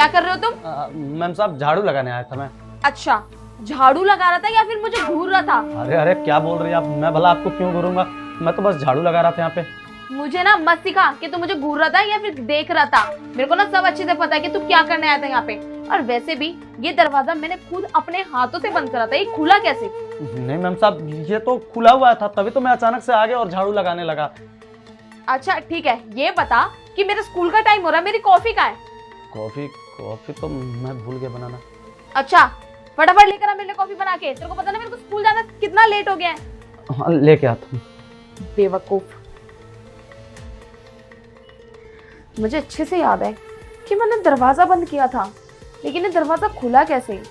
क्या कर रहे हो तुम? मैम साहब झाड़ू लगाने आया था मैं। अच्छा, झाड़ू लगा रहा था या फिर मुझे घूर रहा था? अरे अरे क्या बोल रही हैं आप, मैं भला आपको क्यों घूरूंगा, मैं तो बस झाड़ू लगा रहा था यहाँ पे। मुझे ना मत सिखा कि तू मुझे घूर रहा था या फिर देख रहा था। मेरे को ना सब अच्छे से पता है कि तू क्या करने आया था यहाँ पे। और वैसे भी ये दरवाजा मैंने खुद अपने हाथों से बंद करा था, ये खुला कैसे? नहीं मैम साहब, ये तो खुला हुआ था, तभी तो मैं अचानक से आ गया और झाड़ू लगाने लगा। अच्छा ठीक है, ये बता कि मेरे स्कूल का टाइम हो रहा है, मेरी कॉफी कहाँ है? कॉफी कॉफी तो मैं भूल गया बनाना। अच्छा फटाफट लेकर आ मेरे लिए कॉफी बना के। तेरे को पता ना मेरे को स्कूल जाना कितना लेट हो गया है। हाँ लेके आता हूँ। बेवकूफ। मुझे अच्छे से याद है कि मैंने दरवाजा बंद किया था, लेकिन ये दरवाजा खुला कैसे?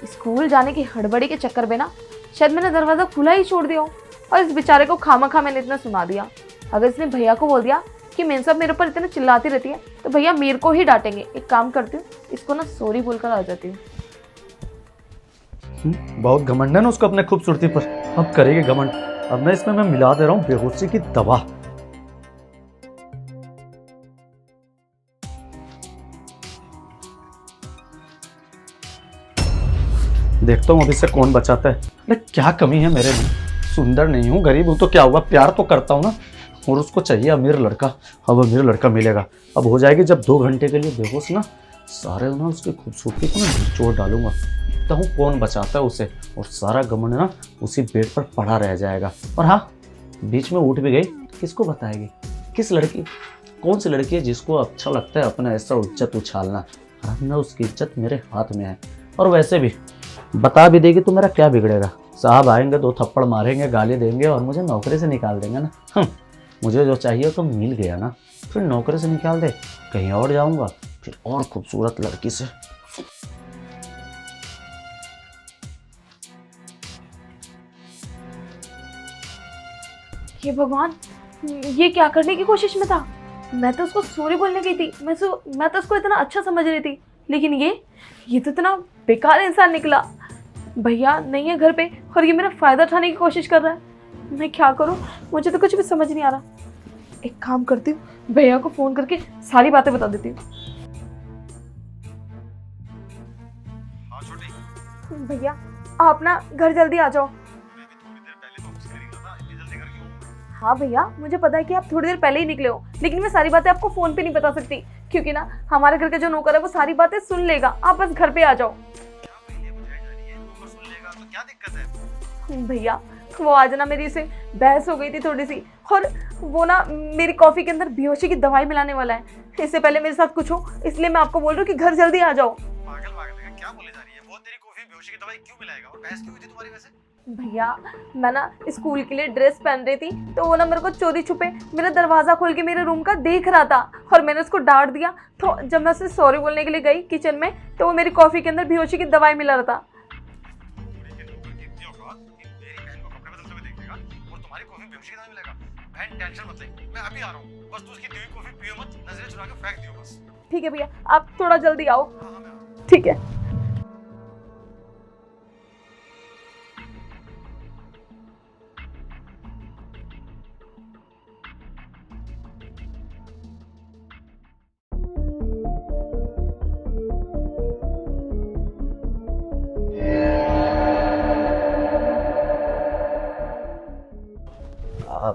स्कूल जाने की हड़बड़ी के चक्कर में ना शायद मैंने दरवाजा खुला ही छोड़ दिया हो, और इस बेचारे को खामखा मैंने इतना सुना दिया। अगर इसने भैया को बोल दिया कि मेन साहब मेरे ऊपर इतना चिल्लाती रहती है, तो भैया मेरे को ही डांटेंगे। एक काम करती हूँ, इसको ना सॉरी बोलकर आ जाती हूँ। बहुत घमंड है ना उसको अपने खूबसूरती पर, अब करेगी घमंड। अब मैं इसमें मिला दे रहा हूँ बेहोशी की दवा। देखता हूँ अभी से कौन बचाता है। अरे क्या कमी है मेरे में, सुंदर नहीं हूँ, गरीब हूँ तो क्या हुआ, प्यार तो करता हूँ ना। और उसको चाहिए अमीर लड़का, अब अमीर लड़का मिलेगा। अब हो जाएगी जब 2 घंटे के लिए बेहोश ना, सारे ना उसकी खूबसूरती को ना निचोड़ डालूंगा। देखता हूँ कौन बचाता है उसे, और सारा घमंड ना उसी बेड पर पड़ा रह जाएगा। और हाँ, बीच में उठ भी गई, किसको बताएगी? किस लड़की, कौन सी लड़की है जिसको अच्छा लगता है अपना ऐसा इज्जत उछालना? अब ना उसकी इज्जत मेरे हाथ में है। और वैसे भी बता भी देगी तो मेरा क्या बिगड़ेगा? साहब आएंगे, 2 थप्पड़ मारेंगे, गाली देंगे और मुझे नौकरी से निकाल देंगे ना। मुझे जो चाहिए तो मिल गया ना, फिर नौकरी से निकाल दे, कहीं और जाऊंगा, फिर और खूबसूरत लड़की से। हे भगवान, ये क्या करने की कोशिश में था? मैं तो उसको सॉरी बोलने गई थी, मैं तो उसको इतना अच्छा समझ रही थी, लेकिन ये तो इतना बेकार इंसान निकला। भैया नहीं है घर पे और ये मेरा फ़ायदा उठाने की कोशिश कर रहा है। मैं क्या करूं, मुझे तो कुछ भी समझ नहीं आ रहा। एक काम करती हूँ, भैया को फ़ोन करके सारी बातें बता देती हूँ। भैया आप ना घर जल्दी आ जाओ। हाँ भैया, मुझे पता है कि आप थोड़ी देर पहले ही निकले हो, लेकिन मैं सारी बातें आपको फ़ोन पे नहीं बता सकती, क्योंकि ना हमारे घर का जो नौकर है वो सारी बातें सुन लेगा। आप बस घर पे आ जाओ। क्या दिक्कत है? भैया वो आज ना मेरी से बहस हो गई थी थोड़ी सी, और वो ना मेरी कॉफ़ी के अंदर बेहोशी की दवाई मिलाने वाला है। इससे पहले मेरे साथ कुछ हो, इसलिए मैं आपको बोल रही हूँ कि घर जल्दी आ जाओ। पागल है, क्या बोले जा रही है? वो तेरी कॉफी बेहोशी की दवाई क्यों मिलाएगा? और बहस क्यों हुई थी तुम्हारी वैसे? भैया मैं ना स्कूल के लिए ड्रेस पहन रही थी, तो वो ना मेरे को चोरी छुपे मेरा दरवाज़ा खोल के मेरे रूम का देख रहा था, और मैंने उसको डांट दिया। तो जब मैं उसे सॉरी बोलने के लिए गई किचन में, तो वो मेरी कॉफ़ी के अंदर बेहोशी की दवाई मिला रहा था। टेंशन मत ले, मैं अभी आ रहा हूँ। बस तू उसकी दी हुई कॉफी पियो मत, नजरें चुरा के फेंक दियो बस। ठीक है भैया, आप थोड़ा जल्दी आओ। हाँ मैं आ रहा हूँ। ठीक है।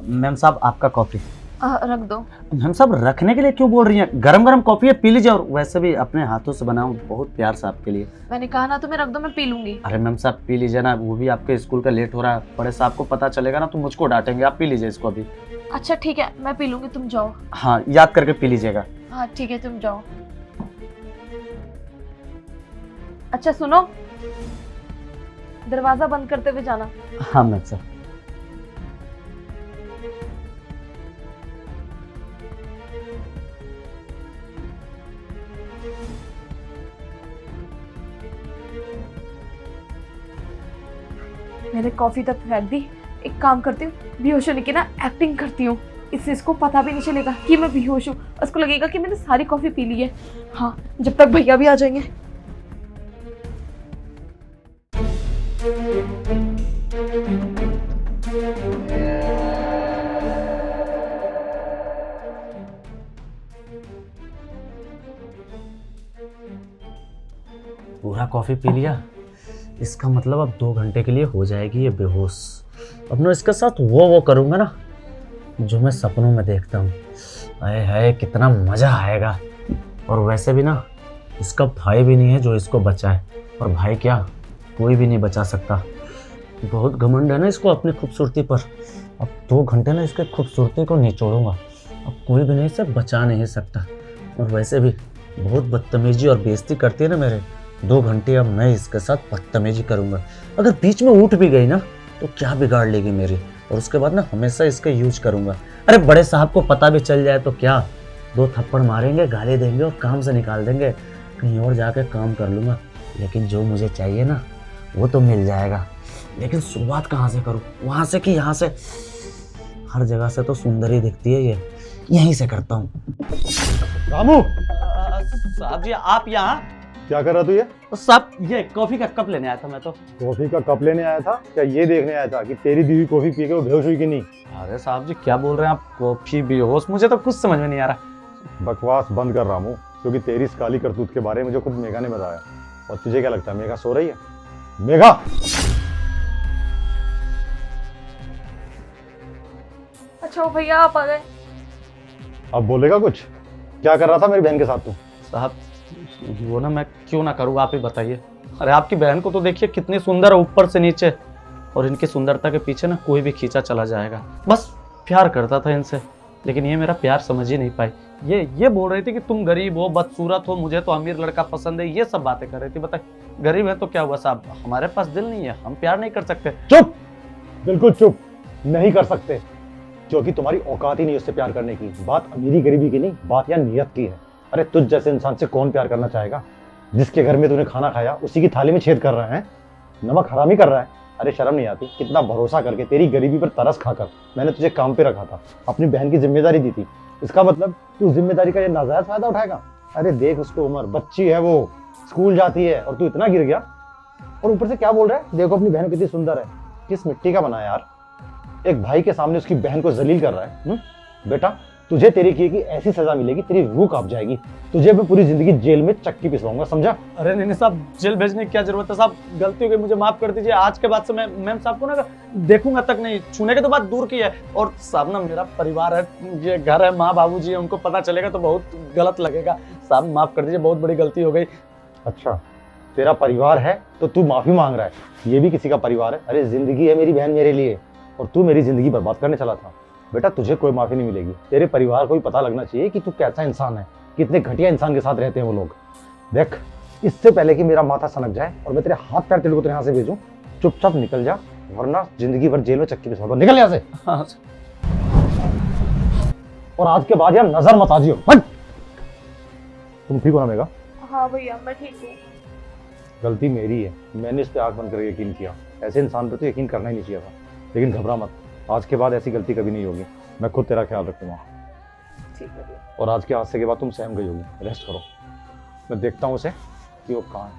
मैम साहब आपका कॉफी। रख दो। मैम साहब रखने के लिए क्यों बोल रही हैं? गरम गरम कॉफी है, पी लीजिए। और वैसे भी अपने हाथों से बनाऊं, बहुत प्यार से आपके लिए। मैंने कहा ना तुम्हें रख दो, मैं पी लूंगी। अरे मैम साहब पी लीजिए ना, वो भी आपके स्कूल का लेट हो रहा है, बड़े साहब को पता चलेगा ना तो मुझको डांटेंगे। आप पी लीजिए इसको अभी। अच्छा ठीक है, मैं पी लूंगी, तुम जाओ। हाँ याद करके पी लीजिएगा। हाँ ठीक है, तुम जाओ। अच्छा सुनो, दरवाजा बंद करते हुए जाना। हाँ मैम साहब। मैंने कॉफी तक फेंक दी। एक काम करती हूँ, बेहोश होने की ना एक्टिंग करती हूँ, इससे इसको पता भी नहीं चलेगा कि मैं बेहोश हूँ। उसको लगेगा कि मैंने सारी कॉफी पी ली है। हाँ, जब तक भैया भी आ जाएंगे। पूरा कॉफ़ी पी लिया। इसका मतलब अब 2 घंटे के लिए हो जाएगी ये बेहोश। अब ना इसके साथ वो करूँगा ना जो मैं सपनों में देखता हूँ। हाय हाय कितना मज़ा आएगा। और वैसे भी ना इसका भाई भी नहीं है जो इसको बचाए, और भाई क्या कोई भी नहीं बचा सकता। बहुत घमंड है ना इसको अपनी खूबसूरती पर। अब 2 घंटे ना इसके खूबसूरती को निचोड़ूंगा, अब कोई भी नहीं इसे बचा नहीं सकता। और वैसे भी बहुत बदतमीजी और बेइज्जती करती है ना मेरे। 2 घंटे अब मैं इसके साथ बदतमीजी करूंगा। अगर बीच में उठ भी गई ना तो क्या बिगाड़ लेगी मेरी। और उसके बाद ना हमेशा इसका यूज करूंगा। अरे बड़े साहब को पता भी चल जाए तो क्या, 2 थप्पड़ मारेंगे, गाली देंगे और काम से निकाल देंगे। कहीं और जाके काम कर लूँगा, लेकिन जो मुझे चाहिए ना वो तो मिल जाएगा। लेकिन शुरुआत कहाँ से करूँ, वहाँ से कि यहाँ से? हर जगह से तो सुंदर ही दिखती है ये, यहीं से करता हूँ। रामू, साहब जी आप यहाँ? क्या कर रहा तू ये? साहब ये कॉफी का कप लेने आया था मैं तो। कॉफी का कप लेने आया था? क्या ये देखने आया था कि तेरी दीदी कॉफी पी के वो बेहोश हुई कि नहीं? अरे साहब जी क्या बोल रहे हैं आप, कॉफी बेहोश? मुझे तो कुछ समझ में नहीं आ रहा। बकवास बंद कर रामू, क्योंकि तेरी इस काली करतूत के बारे में मुझे खुद मेघा ने बताया। और तुझे क्या लगता है मेघा सो रही है? मेघा! अच्छा वो भैया आप आ गए। अब बोलेगा कुछ? क्या कर रहा था मेरी बहन के साथ तू? साहब वो ना मैं क्यों ना करूँ, आप ही बताइए। अरे आपकी बहन को तो देखिए कितनी सुंदर है ऊपर से नीचे, और इनकी सुंदरता के पीछे ना कोई भी खींचा चला जाएगा। बस प्यार करता था इनसे, लेकिन ये मेरा प्यार समझ ही नहीं पाई। ये बोल रही थी कि तुम गरीब हो, बदसूरत हो, मुझे तो अमीर लड़का पसंद है, ये सब बातें कर रही थी। बताइए गरीब है तो क्या हुआ साहब, हमारे पास दिल नहीं है, हम प्यार नहीं कर सकते? चुप, बिल्कुल चुप। नहीं कर सकते, क्योंकि तुम्हारी औकात ही नहीं उससे प्यार करने की। बात अमीरी गरीबी की नहीं, बात यहाँ नियत की है। अरे तुझ जैसे इंसान से कौन प्यार करना चाहेगा, जिसके घर में तूने खाना खाया उसी की थाली में छेद कर रहा है, नमक हरामी कर रहा है। अरे शर्म नहीं आती? कितना भरोसा करके तेरी गरीबी पर तरस खाकर मैंने तुझे काम पे रखा था, अपनी बहन की जिम्मेदारी दी थी। इसका मतलब तू जिम्मेदारी का ये नाजायज फायदा उठाएगा? अरे देख उसको उम्र, बच्ची है वो, स्कूल जाती है, और तू इतना गिर गया। और ऊपर से क्या बोल रहा है, देखो अपनी बहन कितनी सुंदर है। किस मिट्टी का बना है यार, एक भाई के सामने उसकी बहन को जलील कर रहा है। बेटा तुझे तेरे किए की ऐसी सजा मिलेगी, तेरी रूह कांप जाएगी। तुझे मैं पूरी जिंदगी जेल में चक्की पिसवाऊंगा, समझा? अरे नहीं साहब, जेल भेजने की क्या जरूरत है साहब, गलती हो गई, मुझे माफ कर दीजिए। आज के बाद से मैं मैम साहब को ना देखूंगा तक नहीं, छूने के तो बात दूर की है। और साहब ना मेरा परिवार है, ये घर है, माँ बाबू जी है, उनको पता चलेगा तो बहुत गलत लगेगा। साहब माफ कर दीजिए, बहुत बड़ी गलती हो गई। अच्छा तेरा परिवार है तो तू माफी मांग रहा है, ये भी किसी का परिवार है? अरे जिंदगी है मेरी बहन मेरे लिए, और तू मेरी जिंदगी बर्बाद करने चला था। बेटा तुझे कोई माफी नहीं मिलेगी। तेरे परिवार को भी पता लगना चाहिए कि तू कैसा इंसान है, कितने घटिया इंसान के साथ रहते हैं वो लोग। देख इससे पहले कि मेरा माथा सनक जाए और मैं तेरे हाथ पैर तेरे को तेरे यहाँ से भेजूं, चुपचाप निकल जा, वरना जिंदगी भर जेल में चक्की पिसवा दूंगा। निकल यहाँ से। हाँ। और आज के बाद यार नजर मत आजियो। तुम ठीक हो ना मेघा? हाँ भैया मैं ठीक हूँ। गलती मेरी है, मैंने इस पे आंख बंद करके यकीन किया। ऐसे इंसान पे तो यकीन करना ही नहीं चाहिए था। लेकिन घबरा मत, आज के बाद ऐसी गलती कभी नहीं होगी। मैं खुद तेरा ख्याल रखूंगा। ठीक है भैया। और आज के हादसे के बाद तुम सहम गई होगी, रेस्ट करो। मैं देखता हूँ उसे कि वो कहाँ है।